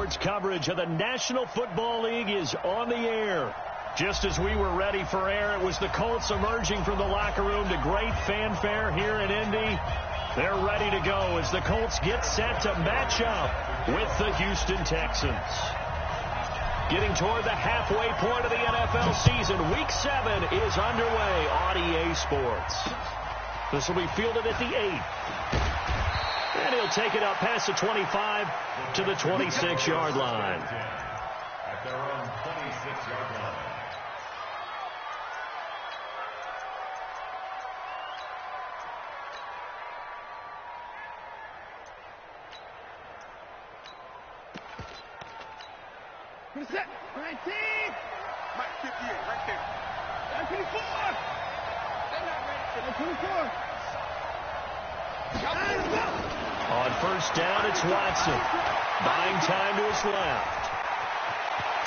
Sports coverage of the National Football League is on the air. Just as we were ready for air, it was the Colts emerging from the locker room to great fanfare here in Indy. They're ready to go as the Colts get set to match up with the Houston Texans. Getting toward the halfway point of the NFL season, Week 7 is underway on EA Sports. This will be fielded at the 8. And he'll take it up past the 25 to the 26-yard line. At their own 26-yard line. Set. 19. Mike 58, right there. 24. They're not ready. 24. On first down, it's Watson. Buying time to his left.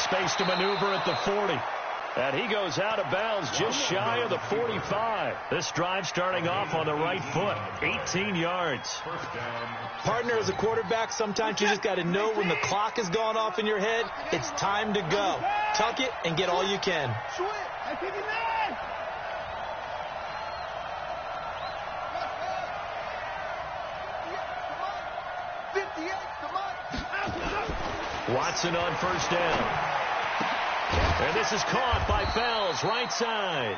Space to maneuver at the 40. And he goes out of bounds just shy of the 45. This drive starting off on the right foot. 18 yards. Partner, as a quarterback, sometimes you just got to know when the clock has gone off in your head, it's time to go. Tuck it and get all you can. Watson on first down. And this is caught by Fells, right side.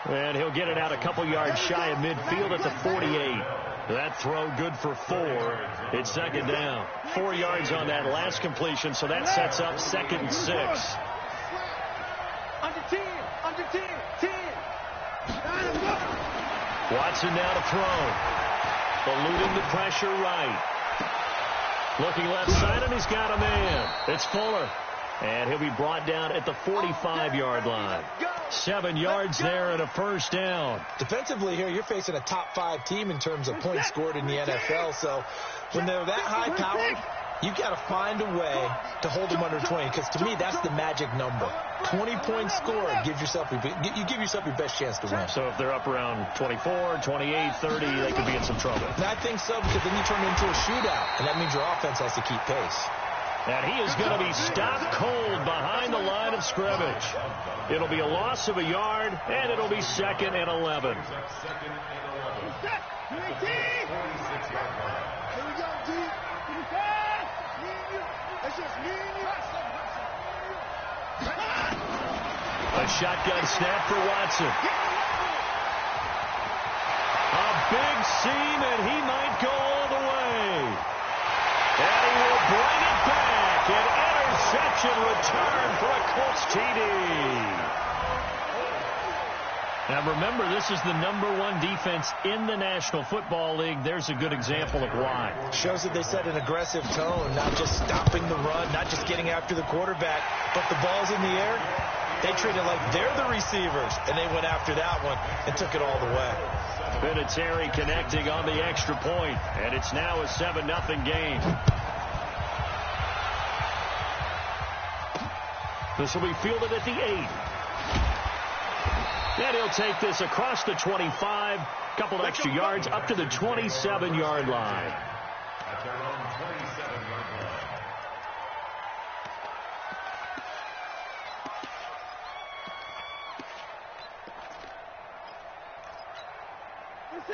And he'll get it out a couple yards shy of midfield at the 48. That throw good for 4. It's second down. 4 yards on that last completion, so that sets up 2nd and 6. Under 10, under 10, 10. Watson now to throw. Eluding the pressure right. Looking left side, and he's got a man. It's Fuller. And he'll be brought down at the 45-yard line. 7 yards there and a first down. Defensively here, you're facing a top 5 team in terms of points scored in the NFL. So when they're that high-powered, you got to find a way to hold them under 20. Because to me, that's the magic number. 20-point score, you give yourself your best chance to win. So if they're up around 24, 28, 30, they could be in some trouble. And I think so, because then you turn it into a shootout, and that means your offense has to keep pace. And he is going to be stopped cold behind the line of scrimmage. It'll be a loss of a yard, and it'll be 2nd and 11. A shotgun snap for Watson. A big seam, and he might go all the way. And he will bring it back. An interception return for a Colts TD. Now remember, this is the #1 defense in the National Football League. There's a good example of why. Shows that they set an aggressive tone, not just stopping the run, not just getting after the quarterback, but the ball's in the air. They treat it like they're the receivers, and they went after that one and took it all the way. Vinatieri connecting on the extra point, and it's now a 7-0 game. This will be fielded at the 8. And he'll take this across the 25, couple extra yards up to the 27-yard line. At their own 27-yard line.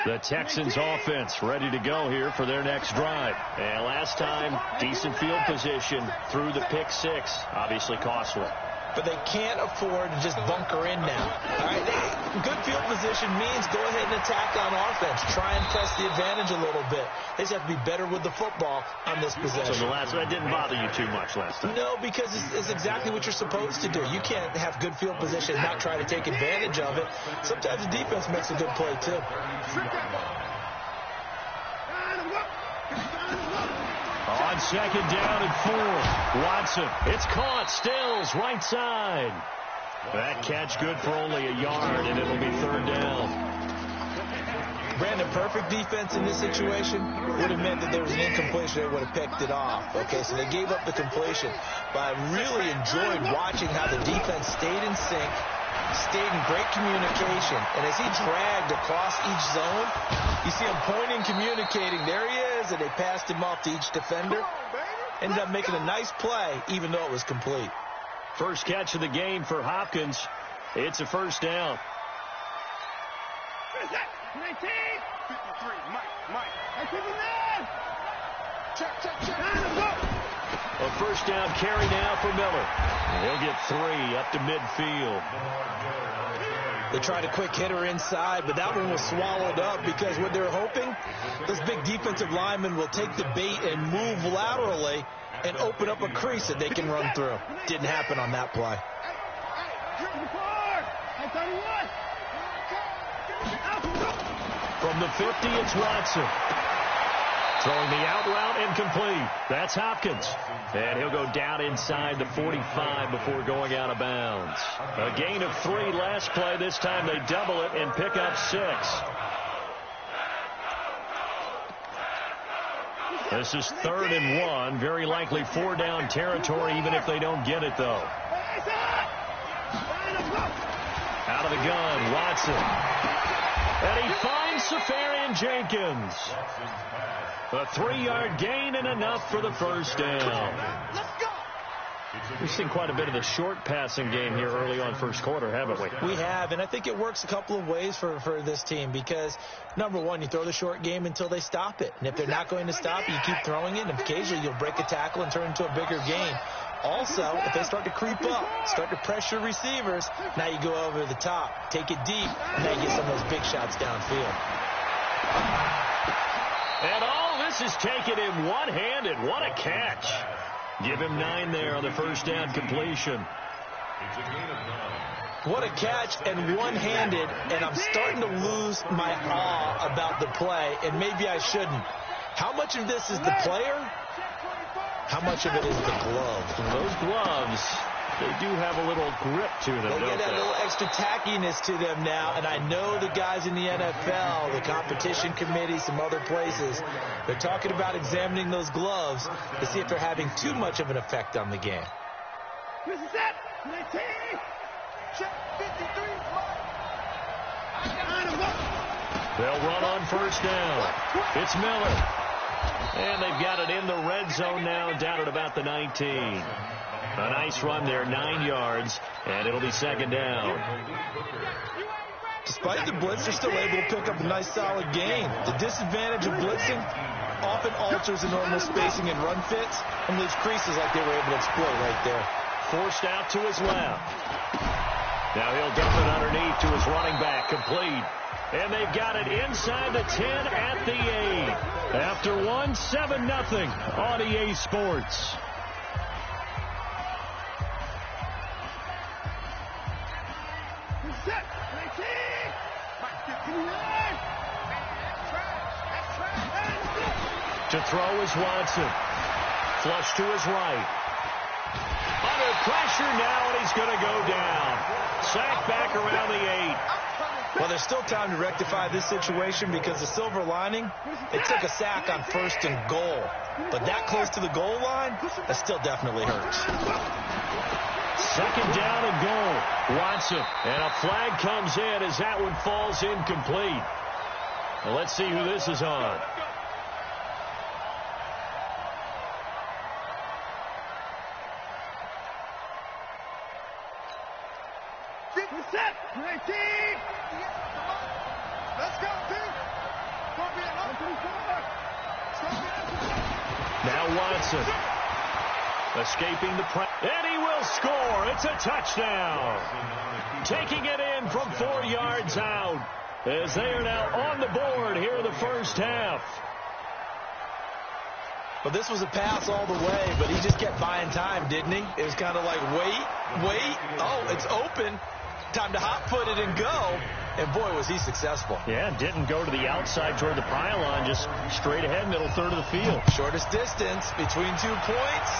The Texans offense ready to go here for their next drive. And last time, decent field position through the pick 6. Obviously costly. But they can't afford to just bunker in now. All right, good field position means go ahead and attack on offense. Try and press the advantage a little bit. They just have to be better with the football on this possession. So the last one didn't bother you too much last time? No, because it's exactly what you're supposed to do. You can't have good field position and not try to take advantage of it. Sometimes the defense makes a good play, too. On second down and 4. Watson. It's caught. Stills. Right side. That catch good for only a yard, and it'll be 3rd down. Brandon, perfect defense in this situation would have meant that there was an incompletion. They would have picked it off. Okay, so they gave up the completion. But I really enjoyed watching how the defense stayed in sync, stayed in great communication. And as he dragged across each zone, you see him pointing, communicating. There he is, and they passed him off to each defender. ended up making a nice play, even though it was complete. First catch of the game for Hopkins. It's a first down. 19. 53, Mike. 59. Check. A first down carry now for Miller. He'll get 3 up to midfield. They tried a quick hitter inside, but that one was swallowed up because what they're hoping, this big defensive lineman will take the bait and move laterally and open up a crease that they can run through. Didn't happen on that play. From the 50, it's Watson. Throwing the out route incomplete. That's Hopkins. And he'll go down inside the 45 before going out of bounds. A gain of 3 last play. This time they double it and pick up 6. This is 3rd and 1. Very likely 4-down territory, even if they don't get it, though. Out of the gun, Watson. And he finds Safarian-Jenkins. A 3-yard gain and enough for the first down. We've seen quite a bit of the short passing game here early on first quarter, haven't we? We have, and I think it works a couple of ways for this team because, number one, you throw the short game until they stop it. And if they're not going to stop it, you keep throwing it, and occasionally you'll break a tackle and turn it into a bigger gain. Also, if they start to creep up, start to pressure receivers, now you go over the top, take it deep, and now you get some of those big shots downfield. And all this is taken in one-handed. What a catch. Give him 9 there on the first down completion. What a catch and one-handed, and I'm starting to lose my awe about the play, and maybe I shouldn't. How much of this is the player? How much of it is the glove? Those gloves, they do have a little grip to them, they don't get that they? little extra tackiness to them now, and I know the guys in the NFL, the competition committee, some other places, they're talking about examining those gloves to see if they're having too much of an effect on the game. This is it. 19. Check 53. They'll run on first down. It's Miller. And they've got it in the red zone now, down at about the 19. A nice run there, 9 yards, and it'll be second down. Despite the blitz, they're still able to pick up a nice solid gain. The disadvantage of blitzing often alters the normal spacing and run fits and leaves creases like they were able to exploit right there. Forced out to his left. Now he'll dump it underneath to his running back, complete. And they've got it inside the 10 at the 8. After 1, 7-0 on EA Sports. To throw is Watson. Flush to his right. Under pressure now, and he's going to go down. Sacked back around the 8. Well, there's still time to rectify this situation because the silver lining, it took a sack on 1st and goal. But that close to the goal line, that still definitely hurts. Second down and goal. Watson. And a flag comes in as that one falls incomplete. Well, let's see who this is on. Set. 19. Let's go, team. Now Watson. Escaping the press. And he will score. It's a touchdown. Taking it in from 4 yards out as they are now on the board here in the first half. Well, this was a pass all the way, but he just kept buying time, didn't he? It was kind of like, wait. Oh, it's open. Time to hot-foot it and go. And, boy, was he successful. Yeah, didn't go to the outside toward the pylon, just straight ahead, middle third of the field. Shortest distance between 2 points.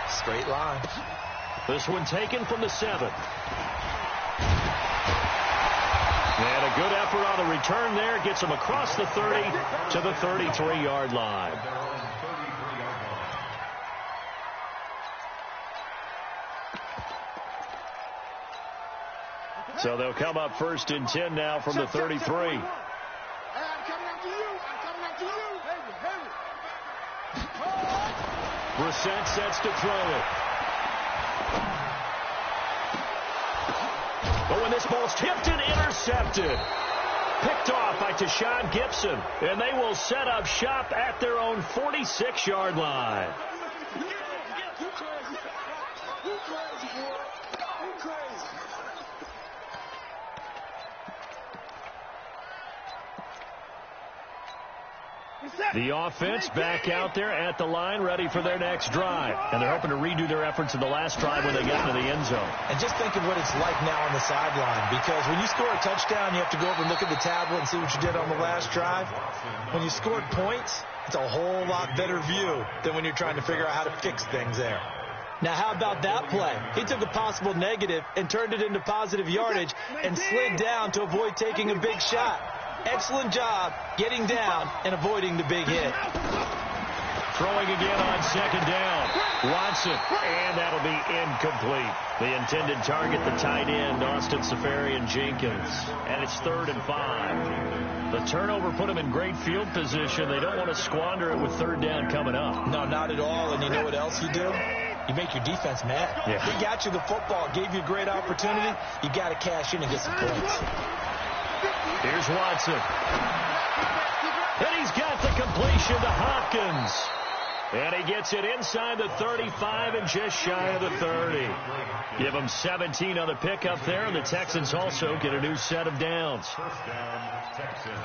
Straight line. This one taken from the 7. And a good effort on the return there. Gets him across the 30 to the 33-yard line. So they'll come up 1st and 10 now from the 33. I'm coming after you. Brissett sets to throw it. But when this ball's tipped and intercepted, picked off by Tashawn Gibson, and they will set up shop at their own 46-yard line. The offense back out there at the line, ready for their next drive. And they're hoping to redo their efforts in the last drive when they got into the end zone. And just think of what it's like now on the sideline, because when you score a touchdown, you have to go over and look at the tablet and see what you did on the last drive. When you scored points, it's a whole lot better view than when you're trying to figure out how to fix things there. Now, how about that play? He took a possible negative and turned it into positive yardage and slid down to avoid taking a big shot. Excellent job getting down and avoiding the big hit. Throwing again on second down. Watson, and that'll be incomplete. The intended target, the tight end, Austin Seferian-Jenkins. And it's 3rd and 5. The turnover put them in great field position. They don't want to squander it with 3rd down coming up. No, not at all. And you know what else you do? You make your defense mad. Yeah. He got you the football, gave you a great opportunity. You got to cash in and get some points. Here's Watson. And he's got the completion to Hopkins. And he gets it inside the 35 and just shy of the 30. Give him 17 on the pickup there, and the Texans also get a new set of downs. First down, Texans.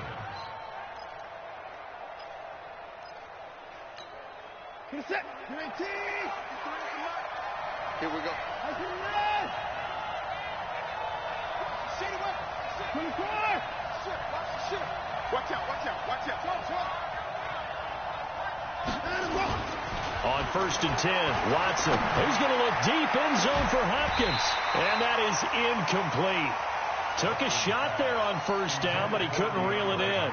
Here we go. 24. Watch out. On 1st and 10, Watson. He's going to look deep end zone for Hopkins. And that is incomplete. Took a shot there on 1st down, but he couldn't reel it in.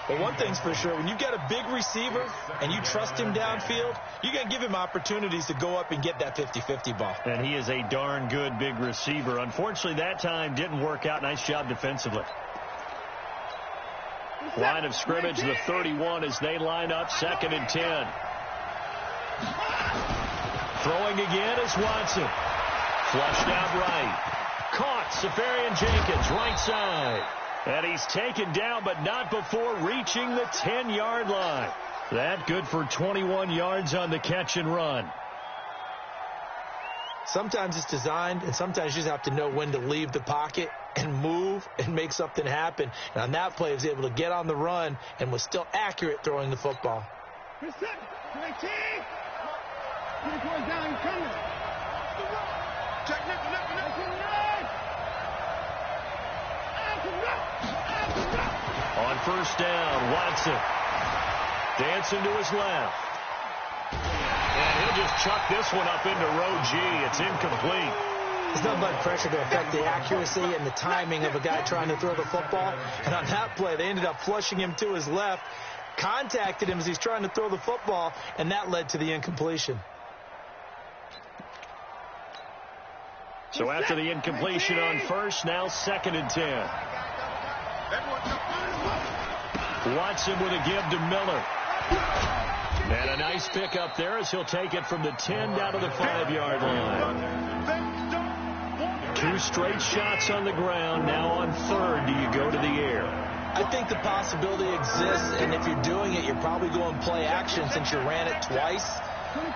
Well, one thing's for sure, when you've got a big receiver and you trust him downfield, you're going to give him opportunities to go up and get that 50-50 ball. And he is a darn good big receiver. Unfortunately, that time didn't work out. Nice job defensively. Line of scrimmage, the 31 as they line up, 2nd and 10. Throwing again is Watson. Flushed out right. Caught, Seferian-Jenkins, right side. And he's taken down, but not before reaching the 10-yard line. That good for 21 yards on the catch and run. Sometimes it's designed, and sometimes you just have to know when to leave the pocket and move and make something happen. And on that play, he was able to get on the run and was still accurate throwing the football. On 1st down, Watson dancing to his left. And he'll just chuck this one up into row G. It's incomplete. There's nothing but pressure to affect the accuracy and the timing of a guy trying to throw the football. And on that play, they ended up flushing him to his left, contacted him as he's trying to throw the football, and that led to the incompletion. So after the incompletion on 1st, now 2nd and 10. Watson with a give to Miller. And a nice pick up there as he'll take it from the 10 down to the 5-yard line. 2 straight shots on the ground. Now on 3rd, do you go to the air? I think the possibility exists, and if you're doing it, you're probably going play action since you ran it twice.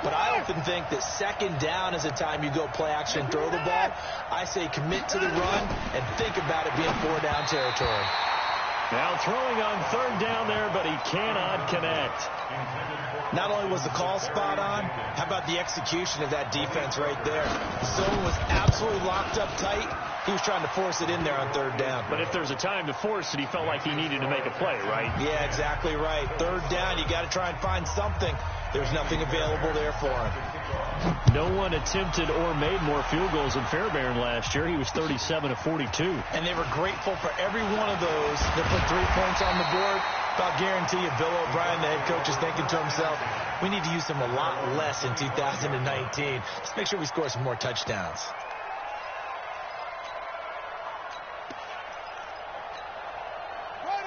But I often think that 2nd down is the time you go play action and throw the ball. I say commit to the run and think about it being 4-down territory. Now throwing on 3rd down there, but he cannot connect. Not only was the call spot on, how about the execution of that defense right there? The zone was absolutely locked up tight. He was trying to force it in there on 3rd down. But if there's a time to force it, he felt like he needed to make a play, right? Yeah, exactly right. 3rd down, you got to try and find something. There's nothing available there for him. No one attempted or made more field goals than Fairbairn last year. He was 37 of 42. And they were grateful for every one of those that put 3 points on the board. I'll guarantee you Bill O'Brien, the head coach, is thinking to himself, we need to use them a lot less in 2019. Let's make sure we score some more touchdowns.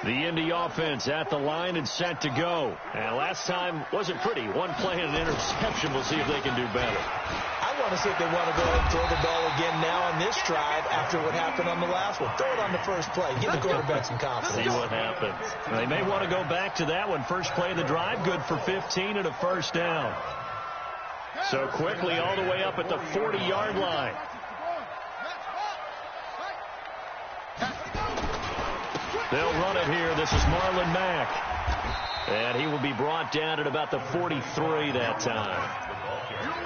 The Indy offense at the line and set to go. And last time wasn't pretty. One play and an interception. We'll see if they can do better. I want to see if they want to go ahead and throw the ball again now on this drive after what happened on the last one. Throw it on the first play. Give the quarterback some confidence. See what happens. They may want to go back to that one. First play of the drive, good for 15 and a first down. So quickly all the way up at the 40-yard line. They'll run it here. This is Marlon Mack. And he will be brought down at about the 43 that time.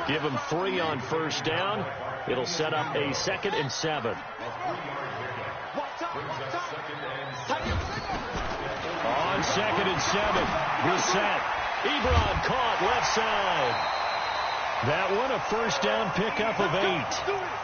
Give him 3 on first down. It'll set up a 2nd and 7. On 2nd and 7. Brissett. Ebron caught left side. That one a first down pickup of 8.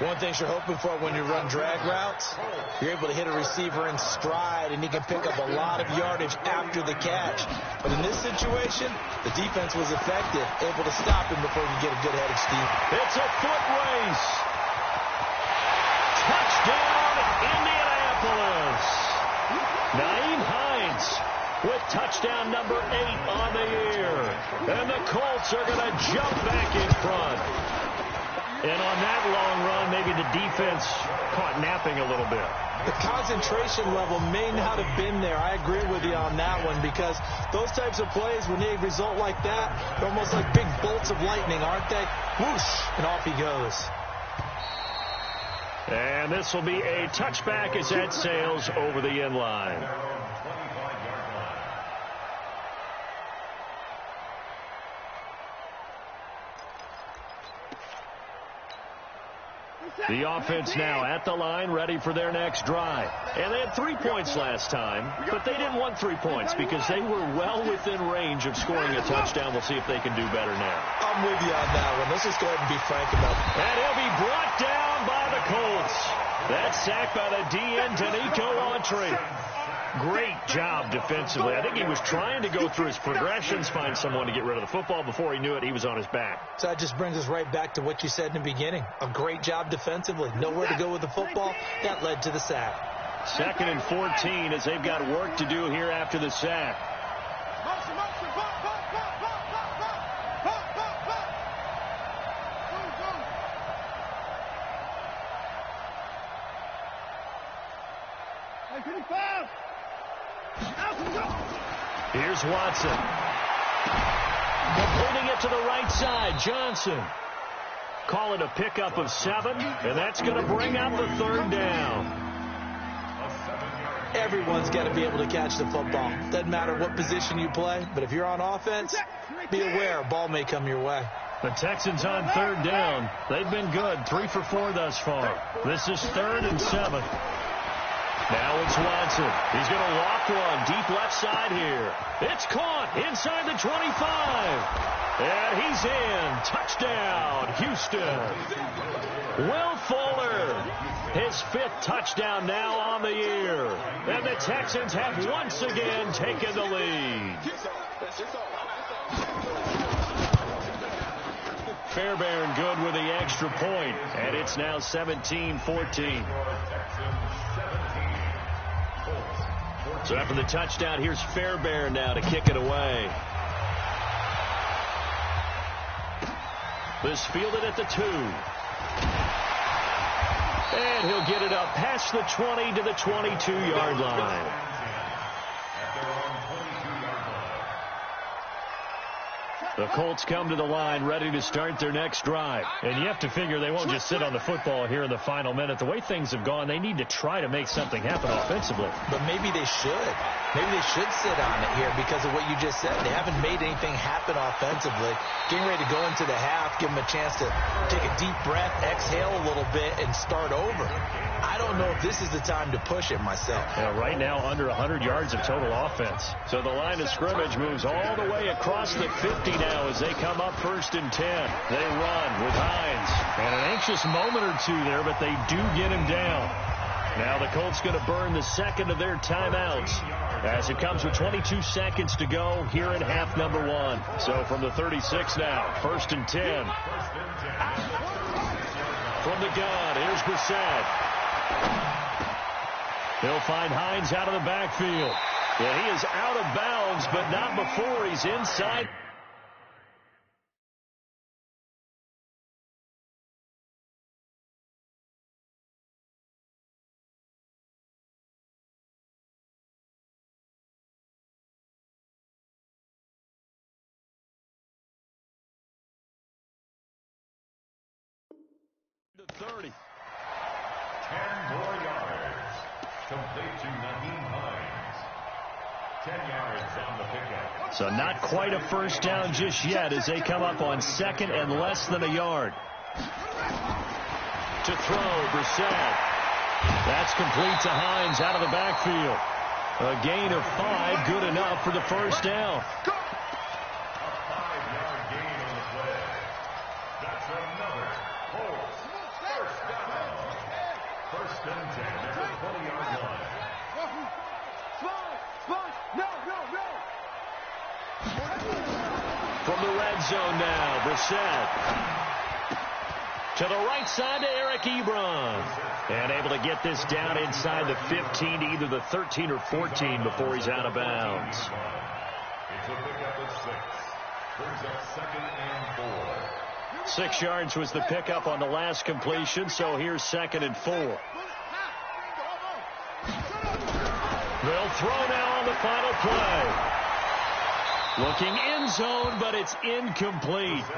One thing you're hoping for when you run drag routes, you're able to hit a receiver in stride, and he can pick up a lot of yardage after the catch. But in this situation, the defense was effective, able to stop him before he could get a good headed steam. It's a foot race. Touchdown, Indianapolis. Naeem Hines with touchdown number 8 on the year. And the Colts are going to jump back in front. And on that long run, maybe the defense caught napping a little bit. The concentration level may not have been there. I agree with you on that one, because those types of plays, when they result like that, they're almost like big bolts of lightning, aren't they? Whoosh, and off he goes. And this will be a touchback as that sails over the end line. The offense now at the line, ready for their next drive. And they had 3 points last time, but they didn't want 3 points because they were well within range of scoring a touchdown. We'll see if they can do better now. I'm with you on that one. Let's just go ahead and be frank about it. And he'll be brought down by the Colts. That sack by the DN, Danico Autry. Great job defensively. I think he was trying to go through his progressions, find someone to get rid of the football. Before he knew it, he was on his back. So that just brings us right back to what you said in the beginning. A great job defensively. Nowhere to go with the football. That led to the sack. 2nd and 14 as they've got work to do here after the sack. Here's Watson. Completing it to the right side. Johnson. Call it a pickup of 7, and that's going to bring out the 3rd down. Everyone's got to be able to catch the football. Doesn't matter what position you play, but if you're on offense, be aware a ball may come your way. The Texans on 3rd down. They've been good. 3 for 4 thus far. This is 3rd and 7. Now it's Watson. He's going to walk one deep left side here. It's caught inside the 25. And he's in. Touchdown, Houston. Will Fuller, his 5th touchdown now on the year. And the Texans have once again taken the lead. Fairbairn good with the extra point. And it's now 17-14. So after the touchdown, here's Fairbairn now to kick it away. This fielded at the 2. And he'll get it up past the 20 to the 22-yard line. The Colts come to the line ready to start their next drive. And you have to figure they won't just sit on the football here in the final minute. The way things have gone, they need to try to make something happen offensively. But maybe they should. Maybe they should sit on it here because of what you just said. They haven't made anything happen offensively. Getting ready to go into the half, give them a chance to take a deep breath, exhale a little bit, and start over. I don't know if this is the time to push it myself. Yeah, right now, under 100 yards of total offense. So the line of scrimmage moves all the way across the 50 now as they come up 1st and 10. They run with Hines. And an anxious moment or two there, but they do get him down. Now the Colts going to burn the 2nd of their timeouts as it comes with 22 seconds to go here in half number 1. So from the 36 now, 1st and 10. From the gun, here's Brissett. He'll find Hines out of the backfield. And he is out of bounds, but not before he's inside. To 30. 10 more yards. Complete to Naheem Hines. 10 yards on the pickup. So not quite a first down just yet as they come up on second and less than a yard. To throw, Brissett. That's complete to Hines out of the backfield. A gain of 5, good enough for the first down. A 5-yard gain on the play. That's another Colts first down. First and 10 at the 20-yard line. From the red zone now, Brissett. To the right side to Eric Ebron. And able to get this down inside the 15 to either the 13 or 14 before he's out of bounds. It's a pickup of 6. Brings up second and 4. 6 yards was the pickup on the last completion, so here's second and 4. They'll throw now on the final play. Looking end zone, but it's incomplete. Incomplete.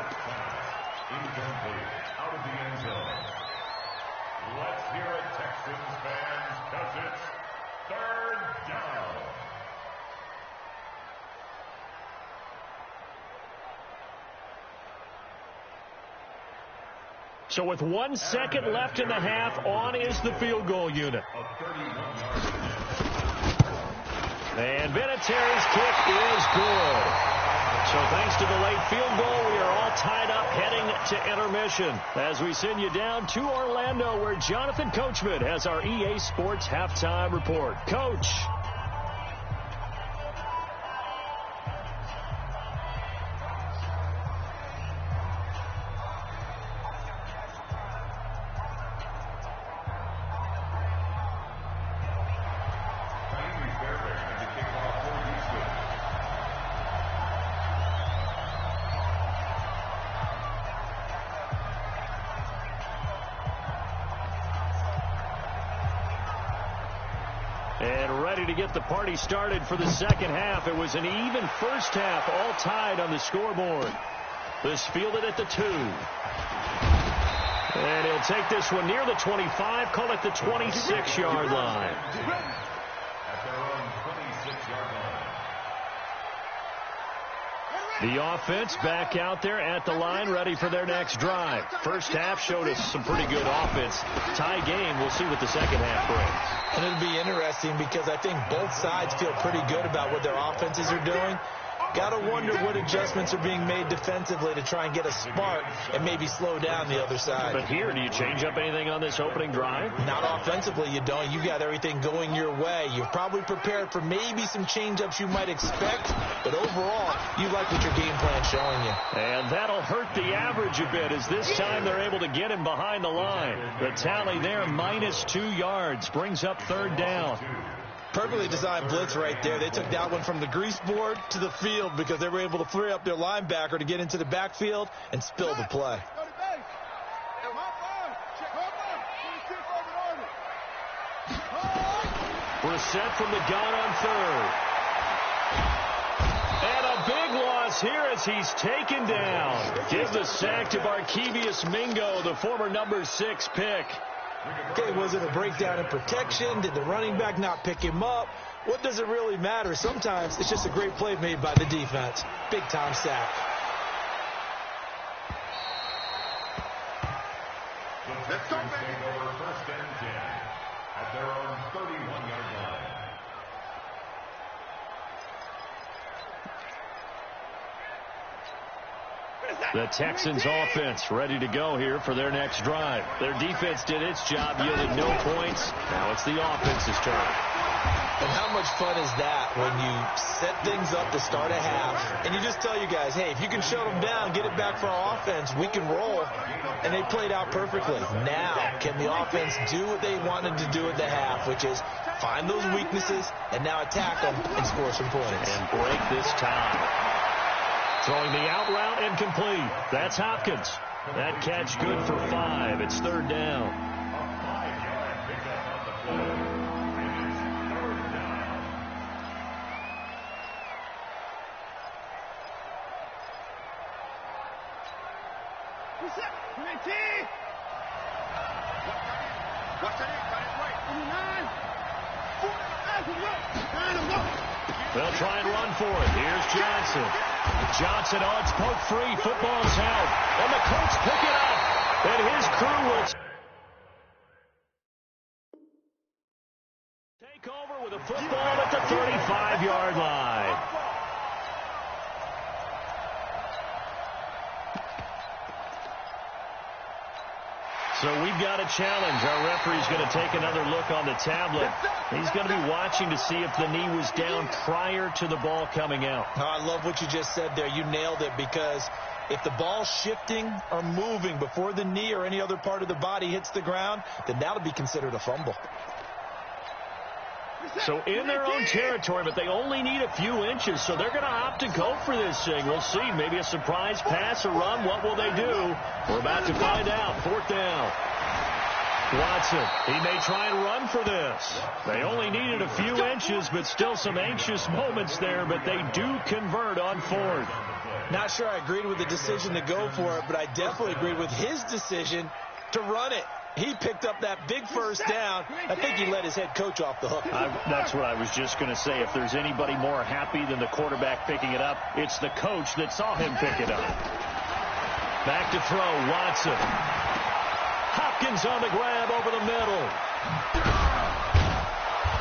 Out of the end zone. Let's hear it, Texans fans, because it's third down. So with 1 second left in the half, on is the field goal unit. A 31-yard. And Vinatieri's kick is good. So thanks to the late field goal, we are all tied up heading to intermission as we send you down to Orlando where Jonathan Coachman has our EA Sports halftime report. Coach. And ready to get the party started for the second half. It was an even first half, all tied on the scoreboard. This fielded at the 2. And he'll take this one near the 25, call it the 26-yard line. At their own 26-yard line. The offense back out there at the line, ready for their next drive. First half showed us some pretty good offense. Tie game, we'll see what the second half brings. And it'll be interesting because I think both sides feel pretty good about what their offenses are doing. Got to wonder what adjustments are being made defensively to try and get a spark and maybe slow down the other side. But here, do you change up anything on this opening drive? Not offensively, you don't. You got everything going your way. You're probably prepared for maybe some change-ups you might expect, but overall, you like what your game plan's showing you. And that'll hurt the average a bit as this time they're able to get him behind the line. The tally there, -2 yards, brings up third down. Perfectly designed blitz right there. They took that one from the grease board to the field because they were able to free up their linebacker to get into the backfield and spill the play. Brissett from the gun on third. And a big loss here as he's taken down. Give the sack to Barkevius Mingo, the former number 6 pick. Okay, was it a breakdown in protection? Did the running back not pick him up? What does it really matter? Sometimes it's just a great play made by the defense. Big-time sack. The Texans take over first and 10 at their own 31-yard line. The Texans offense ready to go here for their next drive. Their defense did its job, yielded no points. Now it's the offense's turn. And how much fun is that when you set things up to start a half and you just tell you guys, hey, if you can shut them down, get it back for our offense, we can roll. And they played out perfectly. Now, can the offense do what they wanted to do at the half, which is find those weaknesses and now attack them and score some points. And break this tie. Throwing the out route incomplete. That's Hopkins. That catch good for 5. It's third down. A 5-yard pickup on the play. And it's third down. What's up? 19. What's that? Got it right. 9. 4. They'll try and run for it. Here's Johnson. Johnson, oh, it's poked free. Football's held. And the Colts pick it up. And his crew will take over with a football at the 35-yard line. So we've got a challenge. Our referee's going to take another look on the tablet. He's going to be watching to see if the knee was down prior to the ball coming out. Oh, I love what you just said there. You nailed it, because if the ball's shifting or moving before the knee or any other part of the body hits the ground, then that'll be considered a fumble. So in their own territory, but they only need a few inches, so they're going to opt to go for this thing. We'll see. Maybe a surprise pass or run. What will they do? We're about to find out. Fourth down. Watson, he may try and run for this. They only needed a few inches, but still some anxious moments there, but they do convert on fourth. Not sure I agreed with the decision to go for it, but I definitely agreed with his decision to run it. He picked up that big first down. I think he let his head coach off the hook. That's what I was just going to say. If there's anybody more happy than the quarterback picking it up, it's the coach that saw him pick it up. Back to throw, Watson. Hopkins on the grab over the middle.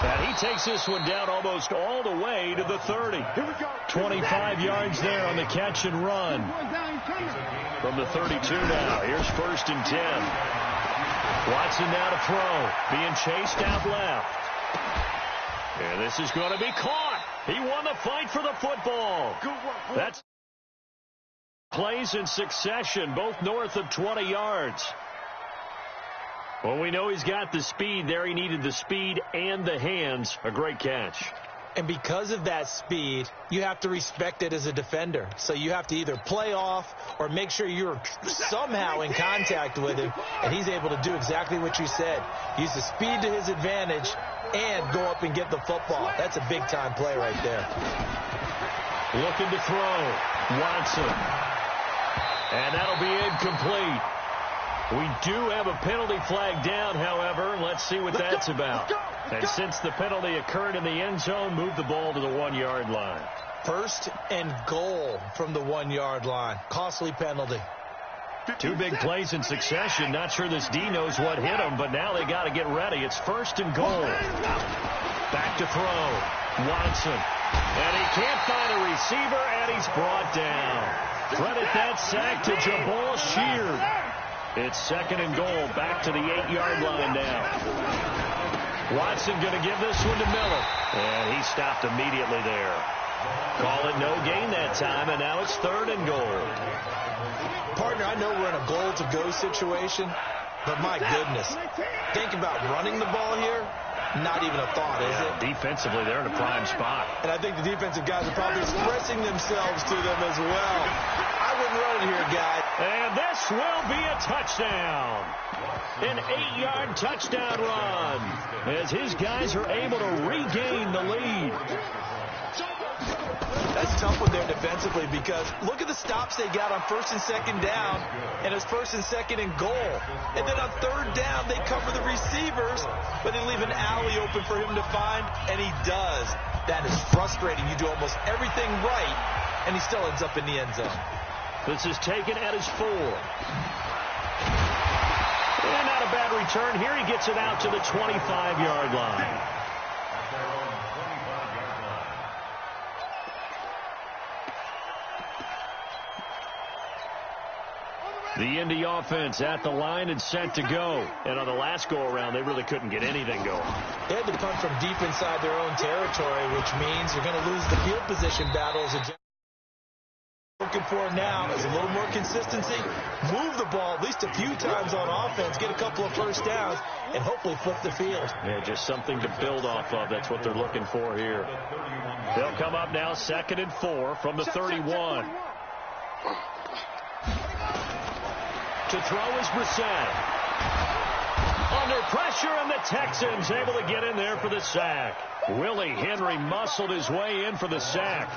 And he takes this one down almost all the way to the 30. 25 yards there on the catch and run. From the 32 now. Here's first and 10. Watson now to throw. Being chased out left. And this is going to be caught. He won the fight for the football. That's plays in succession, both north of 20 yards. Well, we know he's got the speed there. He needed the speed and the hands. A great catch. And because of that speed, you have to respect it as a defender. So you have to either play off or make sure you're somehow in contact with him. And he's able to do exactly what you said. Use the speed to his advantage and go up and get the football. That's a big-time play right there. Looking to throw. Watson. And that'll be incomplete. We do have a penalty flag down, however. Let's see what that's about. And since the penalty occurred in the end zone, move the ball to the 1-yard line. First and goal from the 1-yard line. Costly penalty. Two big plays in succession. Not sure this D knows what hit him, but now they got to get ready. It's first and goal. Back to throw. Watson. And he can't find a receiver, and he's brought down. Credit that sack to Jabal Sheard. It's second and goal. Back to the 8-yard line now. Watson going to give this one to Miller. And he stopped immediately there. Call it no gain that time, and now it's third and goal. Partner, I know we're in a goal-to-go situation, but my goodness. Think about running the ball here. Not even a thought, is it? Defensively, they're in a prime spot. And I think the defensive guys are probably expressing themselves to them as well. I wouldn't run it here, guy. And this will be a touchdown. An 8-yard touchdown run as his guys are able to regain the lead. That's tough when they're defensively, because look at the stops they got on first and second down, and it's first and second and goal. And then on third down, they cover the receivers, but they leave an alley open for him to find, and he does. That is frustrating. You do almost everything right, and he still ends up in the end zone. This is taken at his 4. And not a bad return. Here he gets it out to the 25-yard line. The Indy offense at the line and set to go. And on the last go-around, they really couldn't get anything going. They had to punt from deep inside their own territory, which means you're going to lose the field position battle as a looking for now is a little more consistency, move the ball at least a few times on offense, get a couple of first downs, and hopefully flip the field. Yeah, just something to build off of. That's what they're looking for here. They'll come up now 2nd and 4 from the 31. To throw is Brissett. Under pressure, and the Texans able to get in there for the sack. Willie Henry muscled his way in for the sack.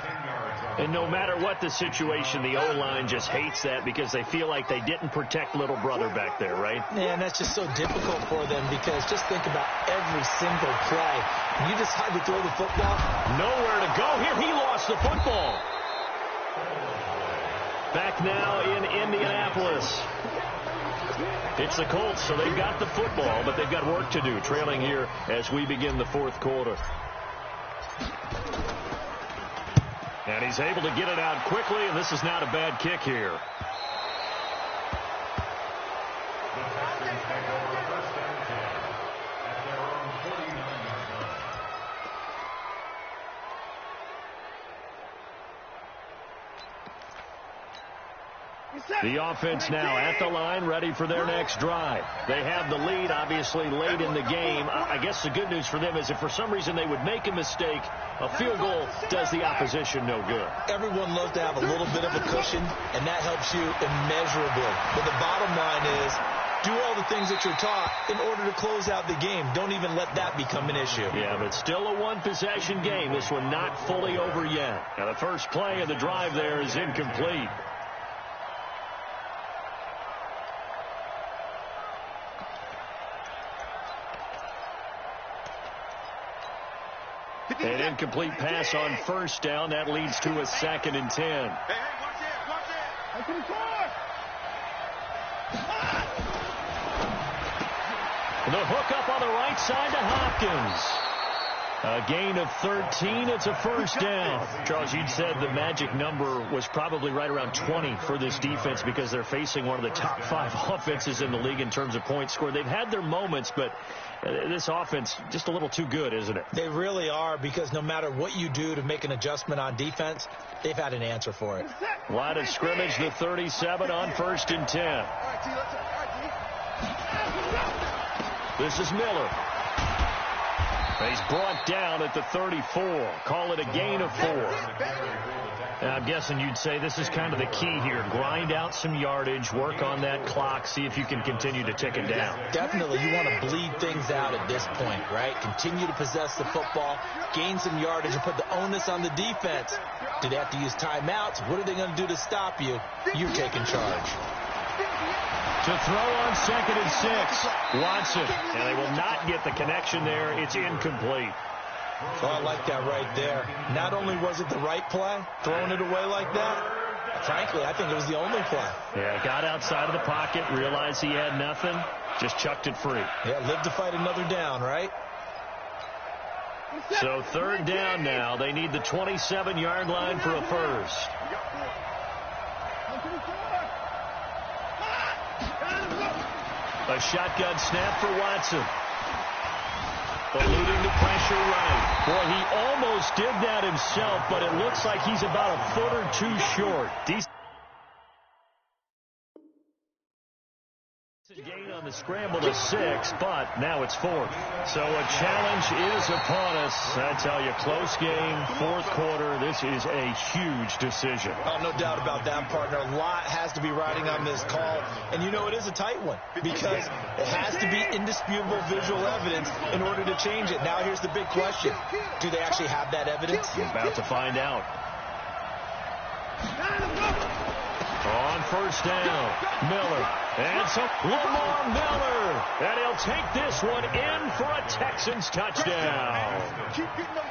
And no matter what the situation, the O-line just hates that because they feel like they didn't protect little brother back there, right? Man, that's just so difficult for them because just think about every single play. When you decide to throw the football, nowhere to go. Here, he lost the football. Back now in Indianapolis. It's the Colts, so they've got the football, but they've got work to do, trailing here as we begin the 4th quarter. And he's able to get it out quickly, and this is not a bad kick here. The Texans take over 1st and 10 at their own 49-yard line. The offense now at the line, ready for their next drive. They have the lead, obviously, late in the game. I guess the good news for them is if for some reason they would make a mistake, a field goal does the opposition no good. Everyone loves to have a little bit of a cushion, and that helps you immeasurably. But the bottom line is, do all the things that you're taught in order to close out the game. Don't even let that become an issue. Yeah, but still a one-possession game. This one not fully over yet. Now, the first play of the drive there is incomplete. An incomplete pass on 1st down. That leads to a 2nd and 10. Hey, watch it, watch it. Open the court. The hook up on the right side to Hopkins. A gain of 13. It's a 1st down. Charles, you'd said the magic number was probably right around 20 for this defense because they're facing one of the top 5 offenses in the league in terms of points scored. They've had their moments, but this offense just a little too good, isn't it? They really are, because no matter what you do to make an adjustment on defense, they've had an answer for it. Line of scrimmage, the 37 on 1st and 10. This is Miller. He's brought down at the 34. Call it a gain of 4. And I'm guessing you'd say this is kind of the key here. Grind out some yardage, work on that clock, see if you can continue to tick it down. Definitely. You want to bleed things out at this point, right? Continue to possess the football, gain some yardage, and put the onus on the defense. Do they have to use timeouts? What are they going to do to stop you? You're taking charge. To throw on 2nd and 6. Watson. And they will not get the connection there. It's incomplete. Oh, I like that right there. Not only was it the right play, throwing it away like that, frankly, I think it was the only play. Yeah, got outside of the pocket, realized he had nothing, just chucked it free. Yeah, live to fight another down, right? So 3rd down now. They need the 27-yard line for a 1st. A shotgun snap for Watson. Alluding to pressure right. Boy, he almost did that himself, but it looks like he's about a foot or two short. Decent gain on the scramble to 6, but now it's 4th. So a challenge is upon us. I tell you, close game, 4th quarter. This is a huge decision. Oh, no doubt about that, partner. A lot has to be riding on this call. And you know it is a tight one because it has to be indisputable visual evidence in order to change it. Now here's the big question. Do they actually have that evidence? We're about to find out. On 1st down, Miller. And so Lamar Miller. And he'll take this one in for a Texans touchdown.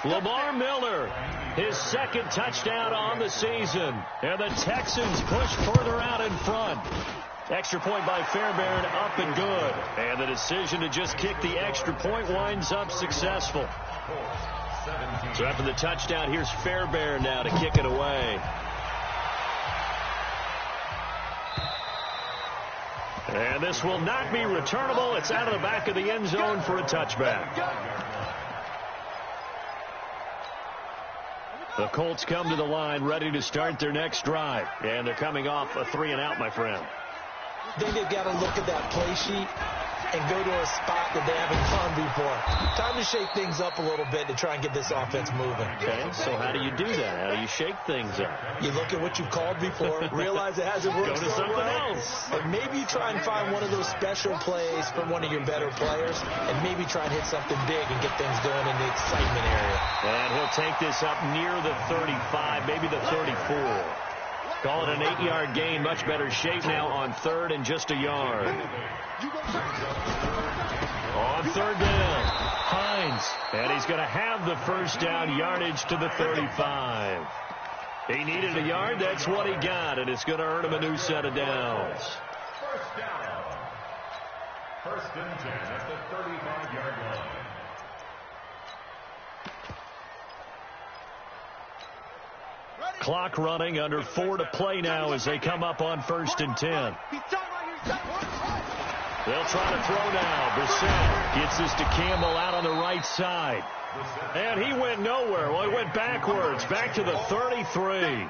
Lamar Miller, his 2nd touchdown on the season. And the Texans push further out in front. Extra point by Fairbairn, up and good. And the decision to just kick the extra point winds up successful. So after the touchdown, here's Fairbairn now to kick it away. And this will not be returnable. It's out of the back of the end zone for a touchback. The Colts come to the line ready to start their next drive. And they're coming off a 3-and-out, my friend. I think they've got to look at that play sheet and go to a spot that they haven't gone before. Time to shake things up a little bit to try and get this offense moving. Okay, so how do you do that? How do you shake things up? You look at what you've called before, realize it hasn't worked Go to something else. And maybe you try and find one of those special plays from one of your better players, and maybe try and hit something big and get things going in the excitement area. And he'll take this up near the 35, maybe the 34. Call it an 8-yard gain. Much better shape now on third and just a yard. On third down, Hines. And he's going to have the first down, yardage to the 35. He needed a yard. That's what he got. And it's going to earn him a new set of downs. First down. First and 10 at the 35-yard line. Clock running, under 4 to play now as they come up on first and 10. They'll try to throw now. Brissett gets this to Campbell out on the right side. And he went nowhere. Well, he went backwards, back to the 33.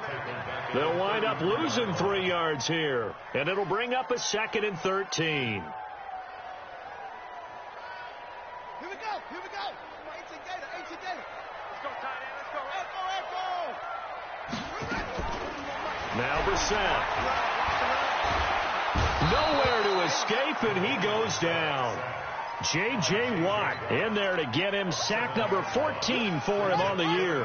They'll wind up losing 3 yards here. And it'll bring up a 2nd and 13. Here we go. Here we go. 18 Gator. 18 Gator. Let's go, tight end. Let's go. Now Brissett. Nowhere to escape, and he goes down. J.J. Watt in there to get him. Sack number 14 for him on the year.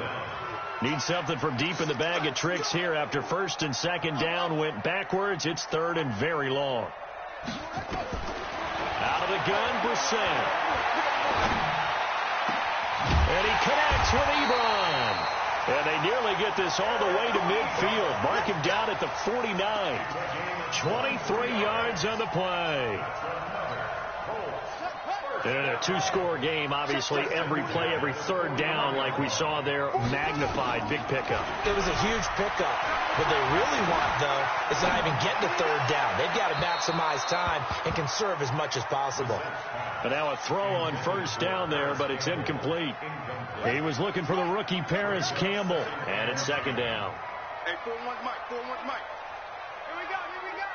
Needs something from deep in the bag of tricks here after first and second down went backwards. It's third and very long. Out of the gun, Brissett. And he connects with Ebron. And they nearly get this all the way to midfield. Mark him down at the 49. 23 yards on the play. In a 2-score game, obviously, every play, every third down, like we saw there, magnified. Big pickup. It was a huge pickup. What they really want, though, is not even get to third down. They've got to maximize time and conserve as much as possible. And now a throw on first down there, but it's incomplete. He was looking for the rookie Paris Campbell. And it's second down. Hey, 4-1 Mike. 4-1 Mike. Here we go. Here we go.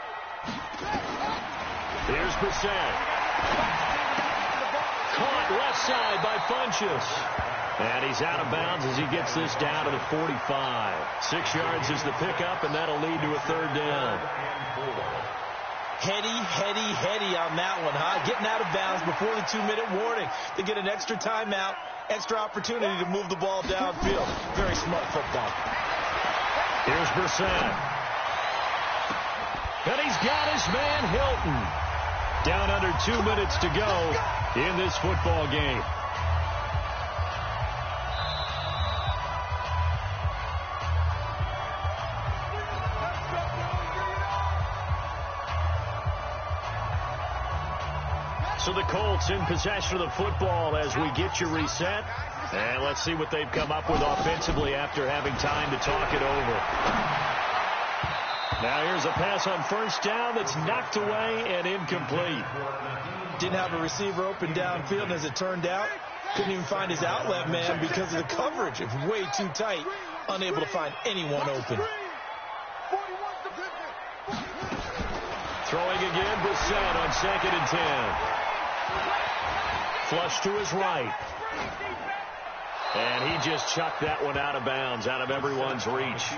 Here's Brissett. Caught left side by Funchess. And he's out of bounds as he gets this down to the 45. 6 yards is the pickup, and that'll lead to a third down. Heady on that one, huh? Getting out of bounds before the 2-minute warning. They get an extra timeout, extra opportunity to move the ball downfield. Very smart football. Here's Brissett. And he's got his man Hilton. Down under 2 minutes to go in this football game. So the Colts in possession of the football as we get you reset. And let's see what they've come up with offensively after having time to talk it over. Now here's a pass on first down that's knocked away and incomplete. Didn't have a receiver open downfield, and as it turned out, couldn't even find his outlet man because of the coverage. It was way too tight, unable to find anyone open. Throwing again, Brissett on 2nd and 10. Flush to his right. And he just chucked that one out of bounds, out of everyone's reach.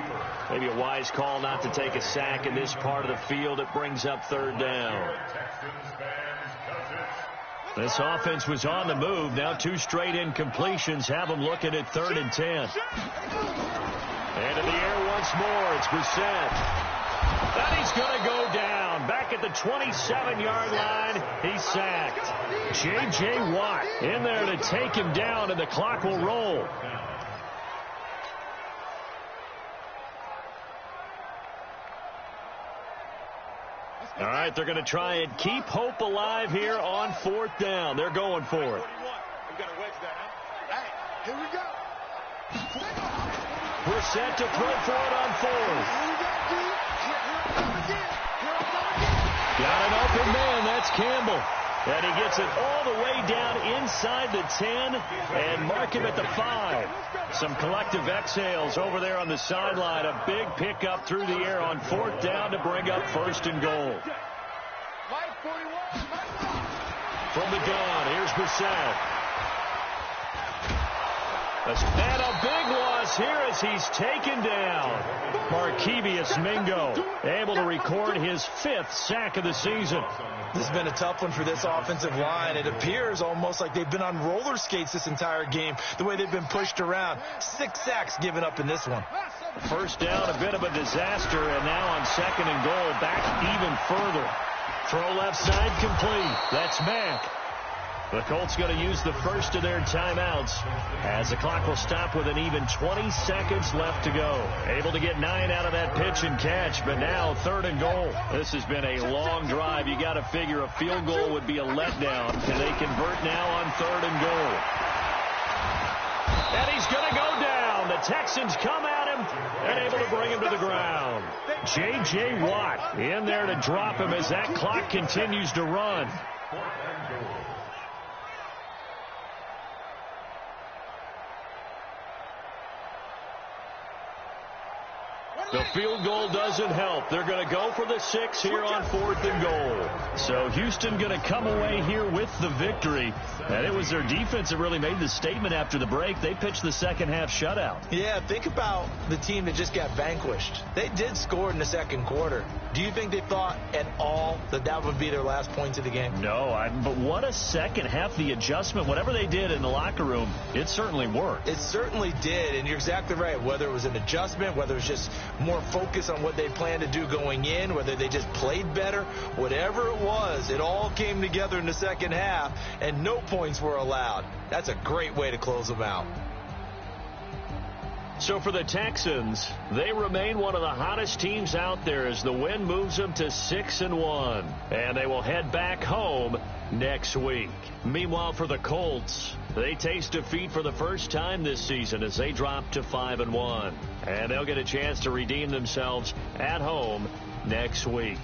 Maybe a wise call not to take a sack in this part of the field. It brings up third down. This offense was on the move. Now 2 straight incompletions have them looking at 3rd and 10. And in the air once more, it's Brissett. And he's going to go down. Back at the 27-yard line, he's sacked. J.J. Watt in there to take him down, and the clock will roll. All right, they're going to try and keep hope alive here on 4th down. They're going for it. Here we go. Brissett to throw for it on 4th. Got an open man. That's Campbell. And he gets it all the way down inside the 10 and mark him at the 5. Some collective exhales over there on the sideline. A big pickup through the air on 4th down to bring up 1st and goal. From the gun, here's Brissett. And a big loss here as he's taken down. Markevius Mingo able to record his 5th sack of the season. This has been a tough one for this offensive line. It appears almost like they've been on roller skates this entire game, the way they've been pushed around. 6 sacks given up in this one. 1st down, a bit of a disaster, and now on 2nd and goal, back even further. Throw left side complete. That's Mack. The Colts going to use the first of their timeouts as the clock will stop with an even 20 seconds left to go. Able to get 9 out of that pitch and catch, but now 3rd and goal. This has been a long drive. You got to figure a field goal would be a letdown. Can they convert now on 3rd and goal? And he's going to go down. The Texans come at him and able to bring him to the ground. J.J. Watt in there to drop him as that clock continues to run. The field goal doesn't help. They're going to go for the 6 here on 4th and goal. So Houston going to come away here with the victory. And it was their defense that really made the statement after the break. They pitched the second half shutout. Yeah, think about the team that just got vanquished. They did score in the 2nd quarter. Do you think they thought at all that that would be their last points of the game? No, but what a second half. The adjustment, whatever they did in the locker room, it certainly worked. It certainly did, and you're exactly right. Whether it was an adjustment, whether it was just more focus on what they planned to do going in, whether they just played better, whatever it was, it all came together in the second half, and no points were allowed. That's a great way to close them out. So for the Texans, they remain one of the hottest teams out there as the win moves them to 6-1. And they will head back home next week. Meanwhile, for the Colts, they taste defeat for the first time this season as they drop to 5-1. And they'll get a chance to redeem themselves at home next week.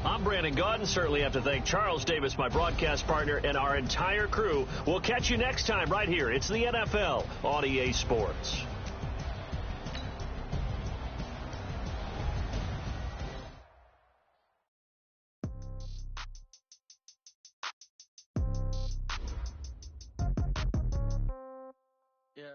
I'm Brandon Gaudin. Certainly have to thank Charles Davis, my broadcast partner, and our entire crew. We'll catch you next time right here. It's the NFL on EA Sports. Yeah.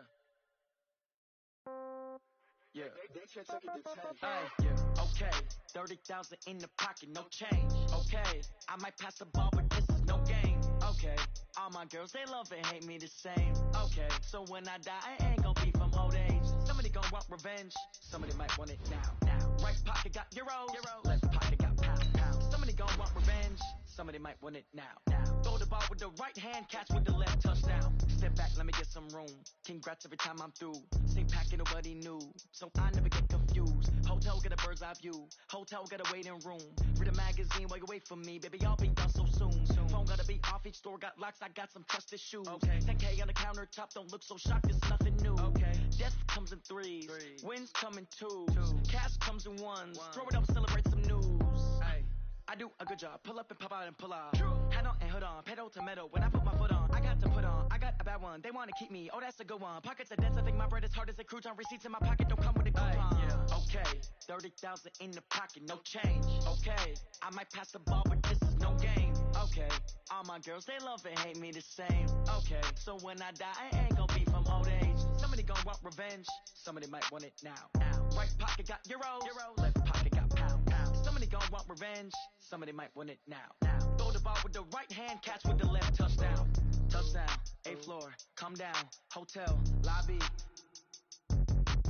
Okay, 30,000 in the pocket, no change. Okay, I might pass the ball, but this is no game. Okay, all my girls, they love and hate me the same. Okay, so when I die, I ain't gonna be from old age. Somebody gon' want revenge, somebody might want it now. Right pocket got euros, left pocket got pounds. Somebody gon' want revenge, somebody might want it now. Throw the ball with the right hand, catch with the left, touchdown. Step back, let me get some room. Congrats every time I'm through. Same packet, nobody knew, so I never get confused. Hotel get a bird's eye view. Hotel got a waiting room. Read a magazine while you wait for me, baby. I'll be done so soon. Phone gotta be off. Each store got locks. I got some trusted shoes. Okay. 10K on the countertop. Don't look so shocked. It's nothing new. Okay. Death comes in threes. Wins come in twos. Cash comes in ones. Throw it up, celebrate some news. Ay. I do a good job. Pull up and pop out and pull out. Hat on and hood on. Pedal to metal. When I put my foot on, I got to put on. I got a bad one. They want to keep me. Oh, that's a good one. Pockets are dense. I think my bread is hard as a crouton. Receipts in my pocket don't come with a coupon. Yeah. Okay. 30,000 in the pocket. No change. Okay. I might pass the ball, but this is no game. Okay. All my girls, they love and hate me the same. Okay. So when I die, I ain't gonna be from old age. Somebody gonna want revenge. Somebody might want it now. Right pocket got euros. Left pocket got pounds. Somebody gon' want revenge. Somebody might want it now. Throw the ball with the right hand, catch with the left, touchdown. Touchdown, 8th floor, come down. Hotel, lobby.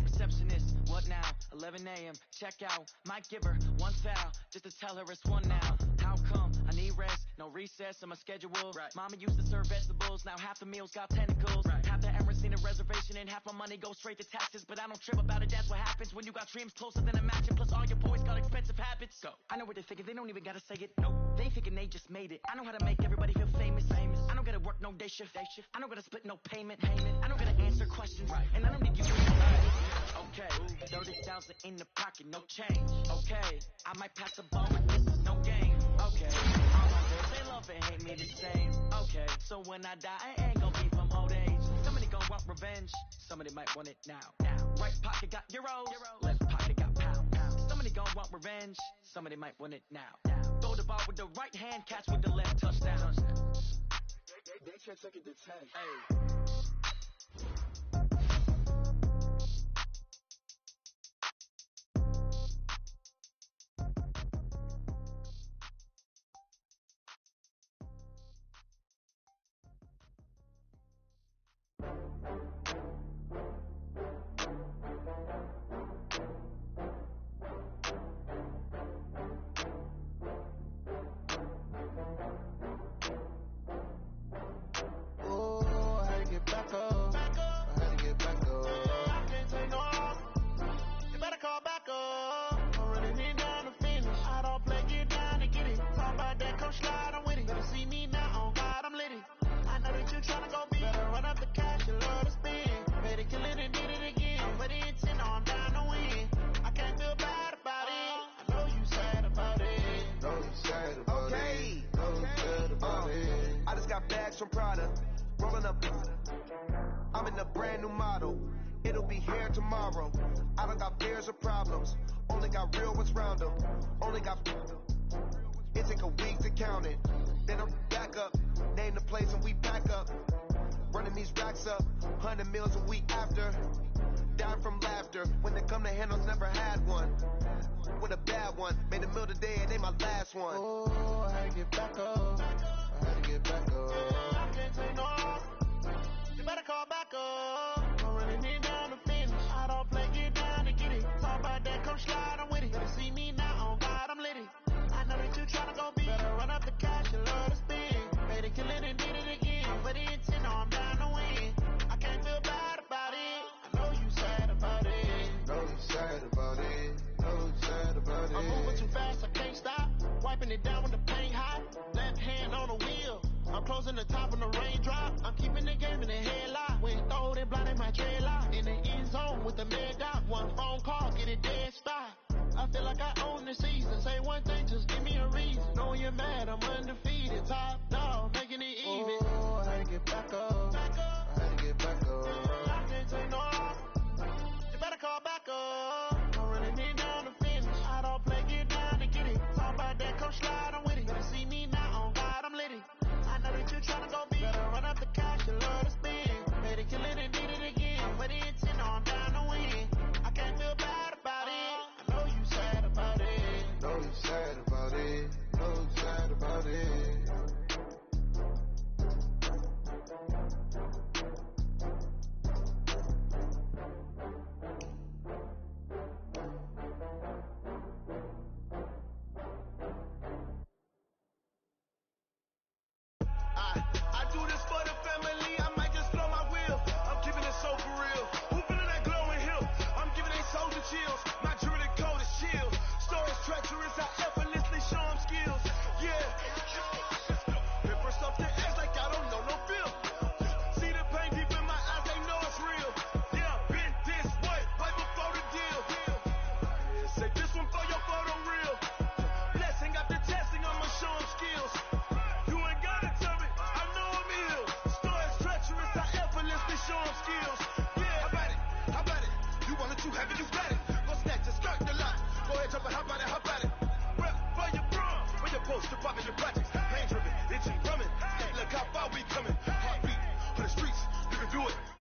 Receptionist, what now? 11 a.m., check out. Might give her one foul, just to tell her it's one now. How come? I need rest, no recess on my schedule. Right. Mama used to serve vegetables, now half the meals got tentacles. Right. Half the errands need a reservation and half my money goes straight to taxes. But I don't trip about it, that's what happens when you got dreams closer than a match. And plus all your boys got expensive habits. Go. I know what they're thinking, they don't even gotta say it. No, they thinking they just made it. I know how to make everybody feel famous. I don't gotta work no day shift. I don't gotta split no payment. I don't gotta answer questions. And I don't need you to okay, 30,000 in the pocket, no change. Okay, I might pass a ball, but this is no game. Okay, all my girls, they love and hate me the same. Okay, so when I die, I ain't gonna be from old age. Somebody gonna want revenge, somebody might want it now. Right pocket got euros, left pocket got pound. Somebody gonna want revenge, somebody might want it now. Throw the ball with the right hand, catch with the left, touchdown. They can't take it to 10. Hey. From Prada, rolling up. I'm in a brand new model. It'll be here tomorrow. I don't got fears or problems. Only got real ones round them. Only got. It take a week to count it. Then I'm back up. Name the place and we pack up. Running these racks up. 100 meals a week after. Dying from laughter. When they come to handles, never had one. With a bad one. Made a meal today and ain't my last one. Oh, I had to get back up. I had to get back up. I can't take no off. You better call back up. I'm running it down to finish. I don't play, get down to get it. Talk about that, come slide, I'm with it. Better see me now, on God, I'm litty. I know that you tryna go be. Better run up the cash, you love to spin. Made it, kill it, and did it again. But the intent, no, I'm down to win. I can't feel bad about it. I know you sad about it. Know you sad about it. Know you sad about it. I'm moving too fast, I can't stop. Wiping it down with the paint hot. Left hand on the wheel. I'm closing the top on the raindrop. I'm keeping the game in the headlock. When throw it blind in my dreadlock. In the end zone with the mad dot. One phone call, get it dead stop. I feel like I own the season. Say one thing, just give me a reason. Knowing you're mad, I'm undefeated. Top dog, making it even. Oh, I had to get back up. I had to get back up. I can't take no off. You better call back up. I'm running it down to finish. I don't play, get down to get it. Talk about that, come slide, I'm with it. Better see me now, on God, I'm litty. I know that you tryna go be. Better run up the cash, you love to spin. Made it, kill it, and did it again. But the intent, no, I'm down to win. I can't feel bad about it. I know you sad about it. Know you sad about it. Know you sad about it. I do this for the family, I might just blow my wheel. I'm keeping it so for real. Who feeling that glowing hill? I'm giving they soldier chills. My jewelry code is chill. Stories treacherous, I effortlessly show them skills. Yeah. Hit first off the edge like I don't know no feel. See the pain deep in my eyes, they know it's real. Yeah, been this way, right before the deal. Say this one for your photo real. Blessing after testing, I'ma show them skills. You ain't gotta tell me, I know I'm ill. Stories treacherous, I effortlessly show them skills. Yeah, how about it? You want it, you have it, you got it. Go snatch it, skirt the lot. Go ahead, jump it, how about it? Rep for your bro, where your post, popping your projects. Pain driven, itching, drumming. Look how far we coming. Heartbeat on the streets, you can do it.